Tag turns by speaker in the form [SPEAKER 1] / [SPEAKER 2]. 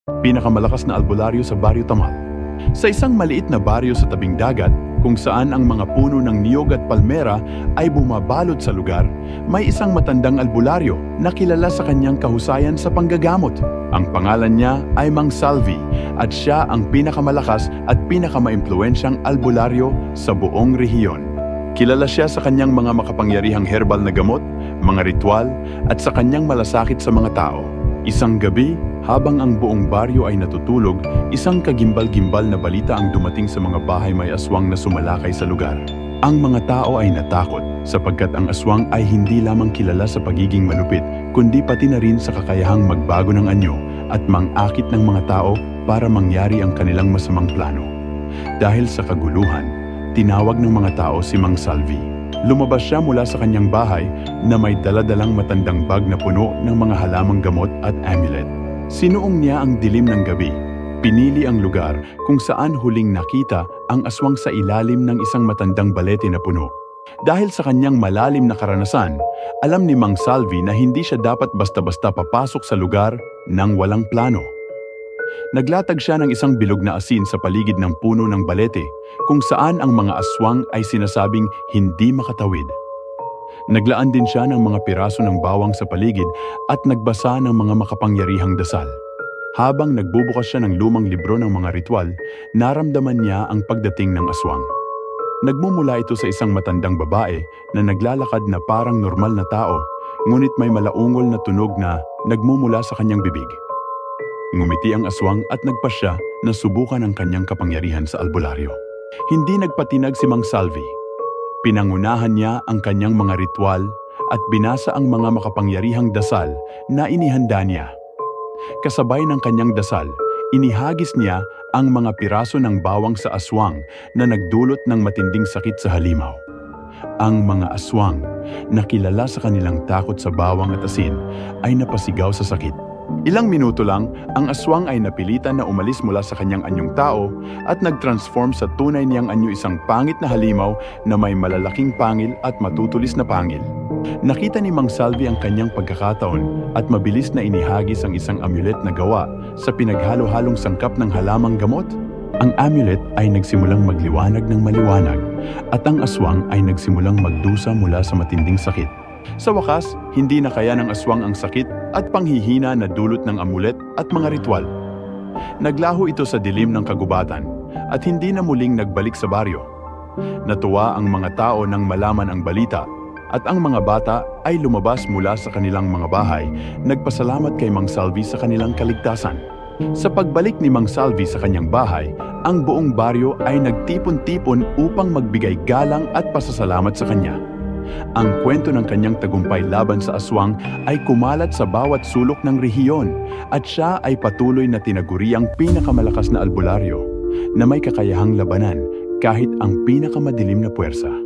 [SPEAKER 1] Pinakamalakas na albularyo sa Baryo Tamal. Sa isang maliit na baryo sa tabing dagat, kung saan ang mga puno ng niyog at palmera ay bumabalot sa lugar, may isang matandang albularyo na kilala sa kanyang kahusayan sa panggagamot. Ang pangalan niya ay Mang Salvi at siya ang pinakamalakas at pinakamaimpluwensyang albularyo sa buong rehiyon. Kilala siya sa kanyang mga makapangyarihang herbal na gamot, mga ritual at sa kanyang malasakit sa mga tao. Isang gabi, habang ang buong baryo ay natutulog, isang kagimbal-gimbal na balita ang dumating sa mga bahay may aswang na sumalakay sa lugar. Ang mga tao ay natakot sapagkat ang aswang ay hindi lamang kilala sa pagiging malupit, kundi pati na rin sa kakayahang magbago ng anyo at mangakit ng mga tao para mangyari ang kanilang masamang plano. Dahil sa kaguluhan, tinawag ng mga tao si Mang Salvi. Lumabas siya mula sa kanyang bahay na may daladalang matandang bag na puno ng mga halamang gamot at amulet. Sinuong niya ang dilim ng gabi. Pinili ang lugar kung saan huling nakita ang aswang sa ilalim ng isang matandang balete na puno. Dahil sa kanyang malalim na karanasan, alam ni Mang Salvi na hindi siya dapat basta-basta papasok sa lugar nang walang plano. Naglatag siya ng isang bilog na asin sa paligid ng puno ng balete kung saan ang mga aswang ay sinasabing hindi makatawid. Naglaan din siya ng mga piraso ng bawang sa paligid at nagbasa ng mga makapangyarihang dasal. Habang nagbubukas siya ng lumang libro ng mga ritual, naramdaman niya ang pagdating ng aswang. Nagmumula ito sa isang matandang babae na naglalakad na parang normal na tao, ngunit may malaungol na tunog na nagmumula sa kanyang bibig. Ngumiti ang aswang at nagpasya na subukan ang kanyang kapangyarihan sa albularyo. Hindi nagpatinag si Mang Salvi. Pinangunahan niya ang kanyang mga ritual at binasa ang mga makapangyarihang dasal na inihanda niya. Kasabay ng kanyang dasal, inihagis niya ang mga piraso ng bawang sa aswang na nagdulot ng matinding sakit sa halimaw. Ang mga aswang, na kilala sa kanilang takot sa bawang at asin, ay napasigaw sa sakit. Ilang minuto lang, ang aswang ay napilitan na umalis mula sa kanyang anyong tao at nag-transform sa tunay niyang anyo, isang pangit na halimaw na may malalaking pangil at matutulis na pangil. Nakita ni Mang Salvi ang kanyang pagkakataon at mabilis na inihagis ang isang amulet na gawa sa pinaghalo-halong sangkap ng halamang gamot. Ang amulet ay nagsimulang magliwanag ng maliwanag at ang aswang ay nagsimulang magdusa mula sa matinding sakit. Sa wakas, hindi na kaya ng aswang ang sakit at panghihina na dulot ng amulet at mga ritual. Naglaho ito sa dilim ng kagubatan at hindi na muling nagbalik sa baryo. Natuwa ang mga tao nang malaman ang balita at ang mga bata ay lumabas mula sa kanilang mga bahay, nagpasalamat kay Mang Salvi sa kanilang kaligtasan. Sa pagbalik ni Mang Salvi sa kanyang bahay, ang buong baryo ay nagtipon-tipon upang magbigay galang at pasasalamat sa kanya. Ang kwento ng kanyang tagumpay laban sa aswang ay kumalat sa bawat sulok ng rehiyon at siya ay patuloy na tinaguriang pinakamalakas na albularyo na may kakayahang labanan kahit ang pinakamadilim na puwersa.